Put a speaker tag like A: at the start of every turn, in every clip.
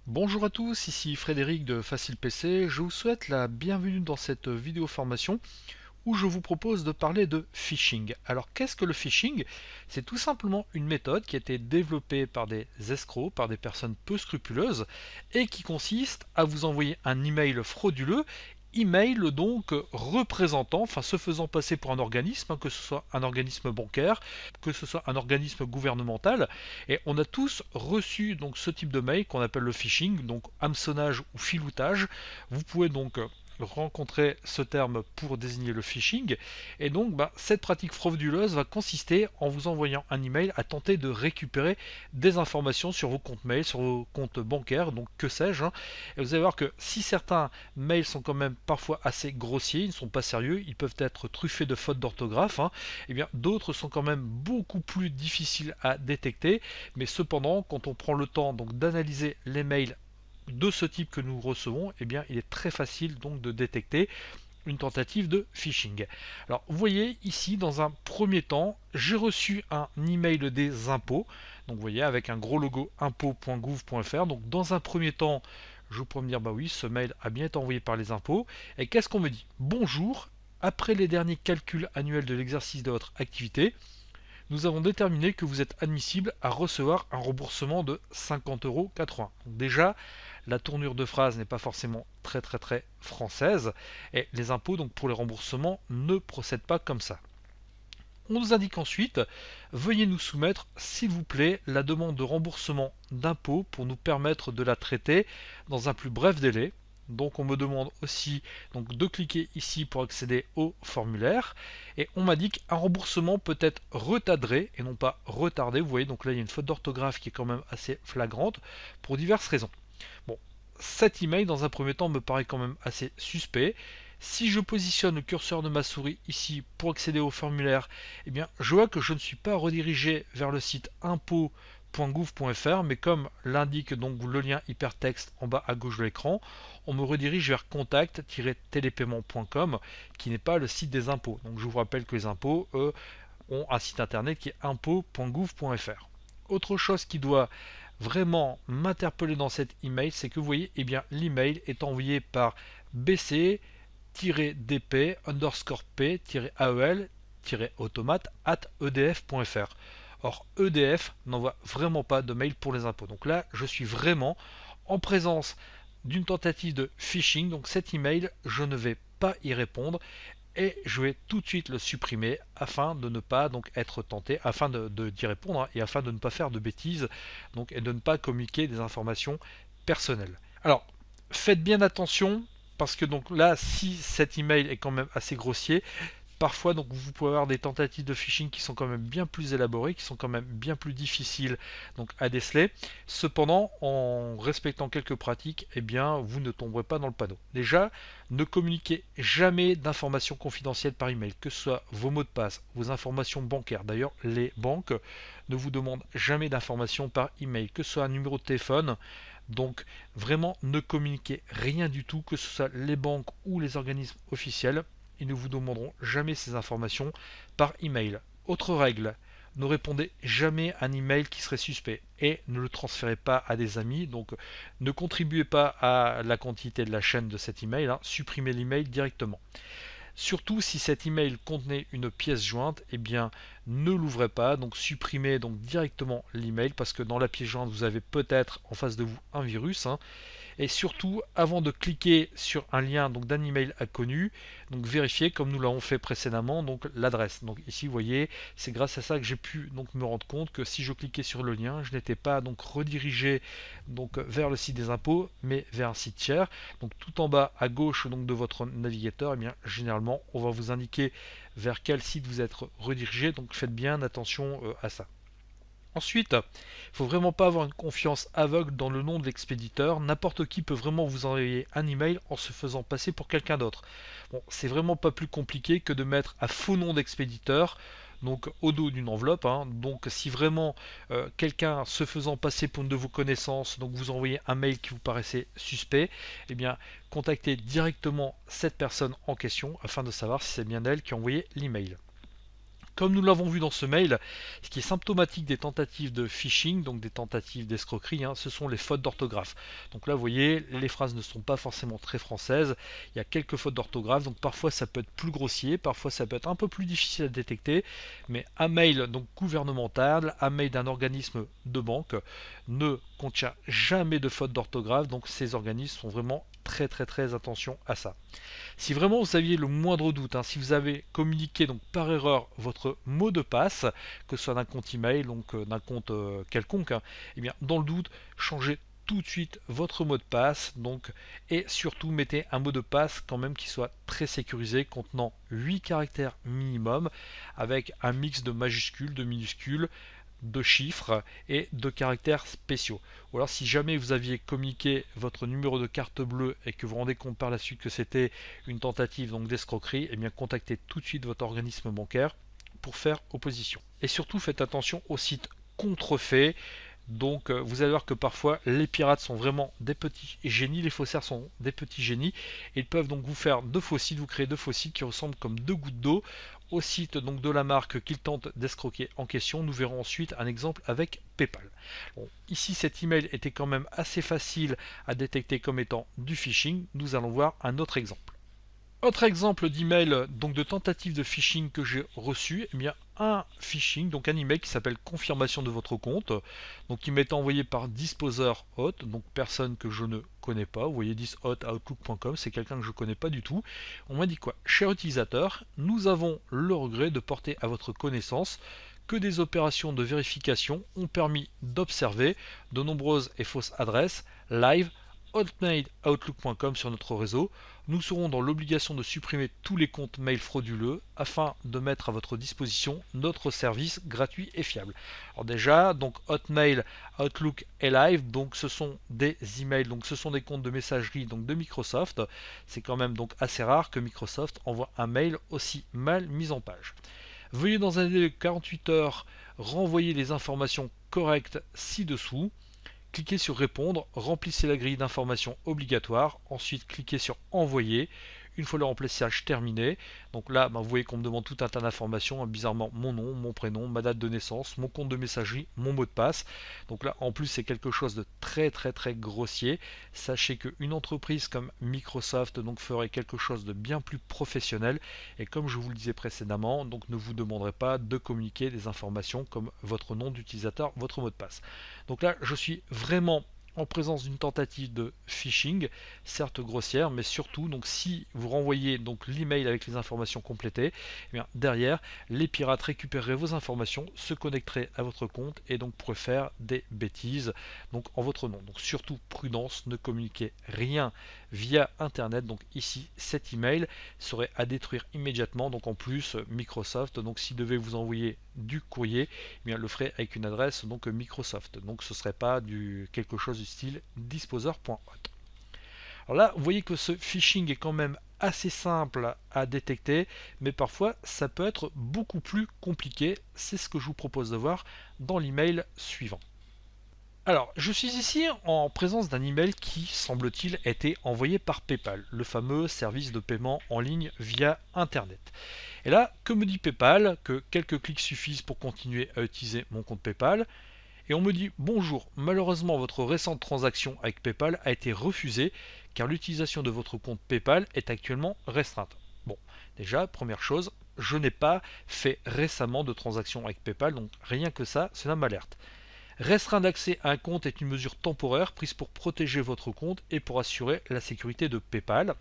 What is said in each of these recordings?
A: Bonjour à tous, ici Frédéric de Facile PC. Je vous souhaite la bienvenue dans cette vidéo formation où je vous propose de parler de phishing. Alors qu'est-ce que le phishing? C'est tout simplement une méthode qui a été développée par des escrocs, par des personnes peu scrupuleuses et qui consiste à vous envoyer un email frauduleux. Email donc représentant, enfin se faisant passer pour un organisme, que ce soit un organisme bancaire, que ce soit un organisme gouvernemental, et on a tous reçu donc ce type de mail qu'on appelle le phishing, donc hameçonnage ou filoutage. Vous pouvez donc rencontrer ce terme pour désigner le phishing. Et donc, cette pratique frauduleuse va consister en vous envoyant un email à tenter de récupérer des informations sur vos comptes mail, sur vos comptes bancaires, donc que sais-je. Et vous allez voir que si certains mails sont quand même parfois assez grossiers, ils ne sont pas sérieux, ils peuvent être truffés de fautes d'orthographe, et bien d'autres sont quand même beaucoup plus difficiles à détecter. Mais cependant, quand on prend le temps donc d'analyser les mails de ce type que nous recevons, eh bien, il est très facile donc de détecter une tentative de phishing. Alors, vous voyez ici, dans un premier temps, j'ai reçu un email des impôts. Donc, vous voyez, avec un gros logo impôts.gouv.fr. Donc, dans un premier temps, je peux me dire, bah oui, ce mail a bien été envoyé par les impôts. Et qu'est-ce qu'on me dit? Bonjour, après les derniers calculs annuels de l'exercice de votre activité, nous avons déterminé que vous êtes admissible à recevoir un remboursement de 50,80 €. Déjà, la tournure de phrase n'est pas forcément très française et les impôts donc pour les remboursements ne procèdent pas comme ça. On nous indique ensuite, veuillez nous soumettre s'il vous plaît la demande de remboursement d'impôts pour nous permettre de la traiter dans un plus bref délai. Donc on me demande aussi donc, de cliquer ici pour accéder au formulaire. Et on m'indique un remboursement peut être retardé et non pas retardé. Vous voyez, donc là il y a une faute d'orthographe qui est quand même assez flagrante pour diverses raisons. Bon, cet email dans un premier temps me paraît quand même assez suspect. Si je positionne le curseur de ma souris ici pour accéder au formulaire, eh bien, je vois que je ne suis pas redirigé vers le site impôts.gouv.fr, mais comme l'indique donc le lien hypertexte en bas à gauche de l'écran, on me redirige vers contact-télépaiement.com, qui n'est pas le site des impôts. Donc je vous rappelle que les impôts, eux, ont un site internet qui est impôts.gouv.fr. Autre chose qui doit vraiment m'interpeller dans cet email, c'est que vous voyez, eh bien, l'email est envoyé par bc-dp underscore p-ael-automate at edf.fr. Or, EDF n'envoie vraiment pas de mail pour les impôts. Donc là, je suis vraiment en présence d'une tentative de phishing. Donc cet email, je ne vais pas y répondre et je vais tout de suite le supprimer afin de ne pas donc être tenté, afin d'y répondre et afin de ne pas faire de bêtises donc, et de ne pas communiquer des informations personnelles. Alors, faites bien attention parce que donc là, si cet email est quand même assez grossier, parfois donc vous pouvez avoir des tentatives de phishing qui sont quand même bien plus élaborées, qui sont quand même bien plus difficiles donc à déceler. Cependant, en respectant quelques pratiques, eh bien vous ne tomberez pas dans le panneau. Déjà, ne communiquez jamais d'informations confidentielles par email, que ce soit vos mots de passe, vos informations bancaires. D'ailleurs, les banques ne vous demandent jamais d'informations par email, que ce soit un numéro de téléphone. Donc vraiment ne communiquez rien du tout, que ce soit les banques ou les organismes officiels. Ils ne vous demanderont jamais ces informations par email. Autre règle, ne répondez jamais à un email qui serait suspect et ne le transférez pas à des amis. Donc ne contribuez pas à la quantité de la chaîne de cet email, supprimez l'email directement. Surtout si cet email contenait une pièce jointe, eh bien ne l'ouvrez pas, donc supprimez donc directement l'email parce que dans la pièce jointe vous avez peut-être en face de vous un virus. Et surtout, avant de cliquer sur un lien donc d'un email inconnu, donc vérifiez comme nous l'avons fait précédemment donc l'adresse. Donc ici, vous voyez, c'est grâce à ça que j'ai pu donc me rendre compte que si je cliquais sur le lien, je n'étais pas donc redirigé donc vers le site des impôts, mais vers un site tiers. Donc tout en bas à gauche donc de votre navigateur, et bien généralement, on va vous indiquer vers quel site vous êtes redirigé. Donc faites bien attention à ça. Ensuite, il ne faut vraiment pas avoir une confiance aveugle dans le nom de l'expéditeur. N'importe qui peut vraiment vous envoyer un email en se faisant passer pour quelqu'un d'autre. Bon, c'est vraiment pas plus compliqué que de mettre un faux nom d'expéditeur donc au dos d'une enveloppe. Donc si vraiment quelqu'un se faisant passer pour une de vos connaissances, donc vous envoyez un mail qui vous paraissait suspect, eh bien contactez directement cette personne en question afin de savoir si c'est bien elle qui a envoyé l'email. Comme nous l'avons vu dans ce mail, ce qui est symptomatique des tentatives de phishing, donc des tentatives d'escroquerie, ce sont les fautes d'orthographe. Donc là, vous voyez, les phrases ne sont pas forcément très françaises. Il y a quelques fautes d'orthographe, donc parfois ça peut être plus grossier, parfois ça peut être un peu plus difficile à détecter. Mais un mail donc gouvernemental, un mail d'un organisme de banque ne contient jamais de fautes d'orthographe. Donc ces organismes font vraiment très attention à ça. Si vraiment vous aviez le moindre doute, si vous avez communiqué donc par erreur votre mot de passe, que ce soit d'un compte email, donc d'un compte quelconque, et bien dans le doute, changez tout de suite votre mot de passe, donc, et surtout mettez un mot de passe quand même qui soit très sécurisé, contenant 8 caractères minimum, avec un mix de majuscules, de minuscules, de chiffres et de caractères spéciaux. Ou alors si jamais vous aviez communiqué votre numéro de carte bleue et que vous vous rendez compte par la suite que c'était une tentative donc d'escroquerie, eh bien contactez tout de suite votre organisme bancaire pour faire opposition. Et surtout faites attention aux sites contrefaits. Donc vous allez voir que parfois les pirates sont vraiment des petits génies, les faussaires sont des petits génies, et ils peuvent donc vous faire de faux sites, vous créer de faux sites qui ressemblent comme deux gouttes d'eau au site donc de la marque qu'ils tentent d'escroquer en question. Nous verrons ensuite un exemple avec PayPal. Bon, ici cet email était quand même assez facile à détecter comme étant du phishing. Nous allons voir un autre exemple. Autre exemple d'email, donc de tentative de phishing que j'ai reçu, eh bien un phishing, donc un email qui s'appelle confirmation de votre compte, donc qui m'est envoyé par Disposer Hot, donc personne que je ne connais pas. Vous voyez outlook.com, c'est quelqu'un que je ne connais pas du tout. On m'a dit quoi? Cher utilisateur, nous avons le regret de porter à votre connaissance que des opérations de vérification ont permis d'observer de nombreuses et fausses adresses live hotmail.outlook.com sur notre réseau. Nous serons dans l'obligation de supprimer tous les comptes mail frauduleux afin de mettre à votre disposition notre service gratuit et fiable. Alors déjà, donc Hotmail, Outlook et Live, donc ce sont des emails, donc ce sont des comptes de messagerie donc de Microsoft. C'est quand même donc assez rare que Microsoft envoie un mail aussi mal mis en page. Veuillez dans un délai de 48 heures renvoyer les informations correctes ci-dessous. Cliquez sur répondre, remplissez la grille d'informations obligatoire, ensuite cliquez sur envoyer. Une fois le remplissage terminé, donc là vous voyez qu'on me demande tout un tas d'informations, bizarrement mon nom, mon prénom, ma date de naissance, mon compte de messagerie, mon mot de passe. Donc là en plus c'est quelque chose de très grossier. Sachez qu'une entreprise comme Microsoft donc ferait quelque chose de bien plus professionnel, et comme je vous le disais précédemment, donc ne vous demanderai pas de communiquer des informations comme votre nom d'utilisateur, votre mot de passe. Donc là je suis vraiment en présence d'une tentative de phishing, certes grossière, mais surtout, donc si vous renvoyez donc l'email avec les informations complétées, eh bien, derrière, les pirates récupéreraient vos informations, se connecteraient à votre compte et donc pourraient faire des bêtises donc en votre nom. Donc surtout prudence, ne communiquez rien via internet. Donc ici, cet email serait à détruire immédiatement. Donc en plus, Microsoft, donc s'il devait vous envoyer du courrier, eh bien, le ferait avec une adresse donc Microsoft. Donc ce serait pas quelque chose du style disposer.hot. Alors là, vous voyez que ce phishing est quand même assez simple à détecter, mais parfois ça peut être beaucoup plus compliqué. C'est ce que je vous propose de voir dans l'email suivant. Alors, je suis ici en présence d'un email qui, semble-t-il, a été envoyé par PayPal, le fameux service de paiement en ligne via Internet. Et là, que me dit PayPal? Que quelques clics suffisent pour continuer à utiliser mon compte PayPal. Et on me dit bonjour, malheureusement votre récente transaction avec PayPal a été refusée car l'utilisation de votre compte PayPal est actuellement restreinte. Bon, déjà, première chose, je n'ai pas fait récemment de transaction avec PayPal, donc rien que ça, cela m'alerte. Restreindre l'accès à un compte est une mesure temporaire prise pour protéger votre compte et pour assurer la sécurité de PayPal.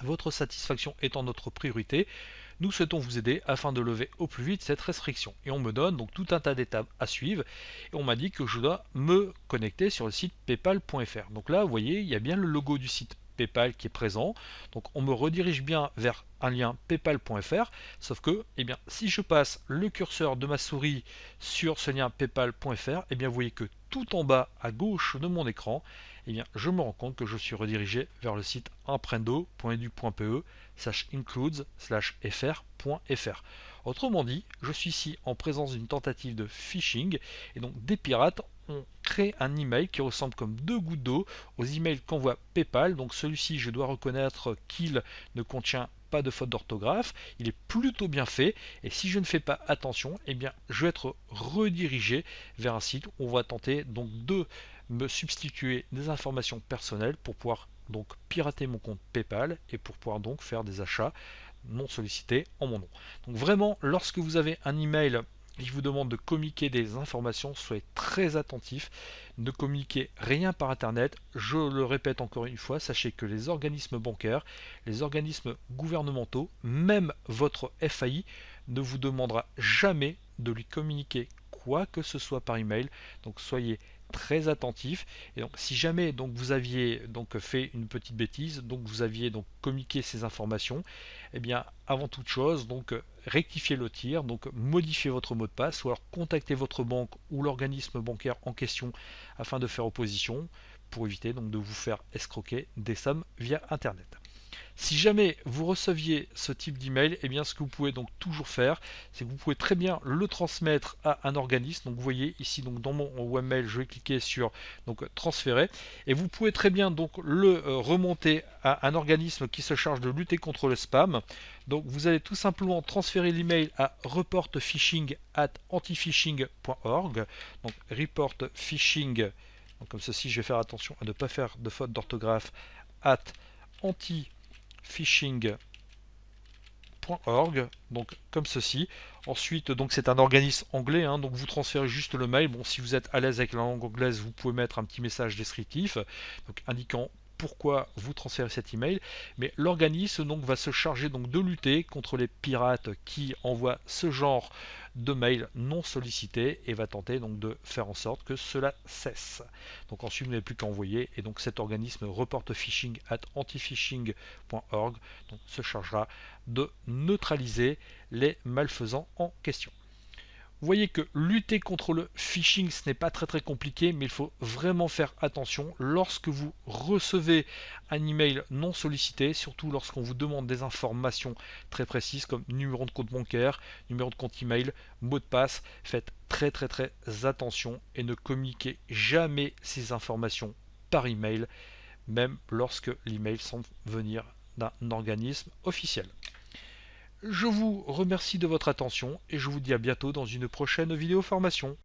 A: Votre satisfaction étant notre priorité, nous souhaitons vous aider afin de lever au plus vite cette restriction. Et on me donne donc tout un tas d'étapes à suivre et on m'a dit que je dois me connecter sur le site paypal.fr. Donc là, vous voyez, il y a bien le logo du site PayPal qui est présent. Donc on me redirige bien vers un lien paypal.fr, sauf que si je passe le curseur de ma souris sur ce lien paypal.fr, vous voyez que tout en bas à gauche de mon écran, je me rends compte que je suis redirigé vers le site emprendo.edu.pe/includes/fr.fr. Autrement dit, je suis ici en présence d'une tentative de phishing et donc des pirates on crée un email qui ressemble comme deux gouttes d'eau aux emails qu'envoie PayPal. Donc celui-ci, je dois reconnaître qu'il ne contient pas de faute d'orthographe, il est plutôt bien fait, et si je ne fais pas attention, eh bien je vais être redirigé vers un site où on va tenter donc de me substituer des informations personnelles pour pouvoir donc pirater mon compte PayPal et pour pouvoir donc faire des achats non sollicités en mon nom. Donc vraiment, lorsque vous avez un email qui vous demande de communiquer des informations, soyez très attentifs. Ne communiquez rien par Internet. Je le répète encore une fois, sachez que les organismes bancaires, les organismes gouvernementaux, même votre FAI, ne vous demandera jamais de lui communiquer quoi que ce soit par email. Donc soyez très attentifs. Et donc si jamais donc vous aviez donc fait une petite bêtise, donc vous aviez donc communiqué ces informations, eh bien avant toute chose, donc rectifiez le tir, donc modifiez votre mot de passe, ou alors contactez votre banque ou l'organisme bancaire en question afin de faire opposition pour éviter donc de vous faire escroquer des sommes via Internet. Si jamais vous receviez ce type d'email, eh bien ce que vous pouvez donc toujours faire, c'est que vous pouvez très bien le transmettre à un organisme. Donc vous voyez ici donc dans mon webmail, je vais cliquer sur donc transférer et vous pouvez très bien donc le remonter à un organisme qui se charge de lutter contre le spam. Donc vous allez tout simplement transférer l'email à reportphishing@antiphishing.org. Donc reportphishing, donc comme ceci, je vais faire attention à ne pas faire de faute d'orthographe, at anti phishing.org, donc comme ceci. Ensuite, donc c'est un organisme anglais, hein, donc vous transférez juste le mail. Bon, si vous êtes à l'aise avec la langue anglaise, vous pouvez mettre un petit message descriptif, donc indiquant pourquoi vous transférez cet email, mais l'organisme donc va se charger donc de lutter contre les pirates qui envoient ce genre de mails non sollicités et va tenter donc de faire en sorte que cela cesse. Donc ensuite vous n'avez plus qu'à envoyer et donc cet organisme reportphishing@antiphishing.org donc se chargera de neutraliser les malfaisants en question. Vous voyez que lutter contre le phishing, ce n'est pas très compliqué, mais il faut vraiment faire attention lorsque vous recevez un email non sollicité, surtout lorsqu'on vous demande des informations très précises comme numéro de compte bancaire, numéro de compte email, mot de passe. Faites très attention et ne communiquez jamais ces informations par email, même lorsque l'email semble venir d'un organisme officiel. Je vous remercie de votre attention et je vous dis à bientôt dans une prochaine vidéo formation.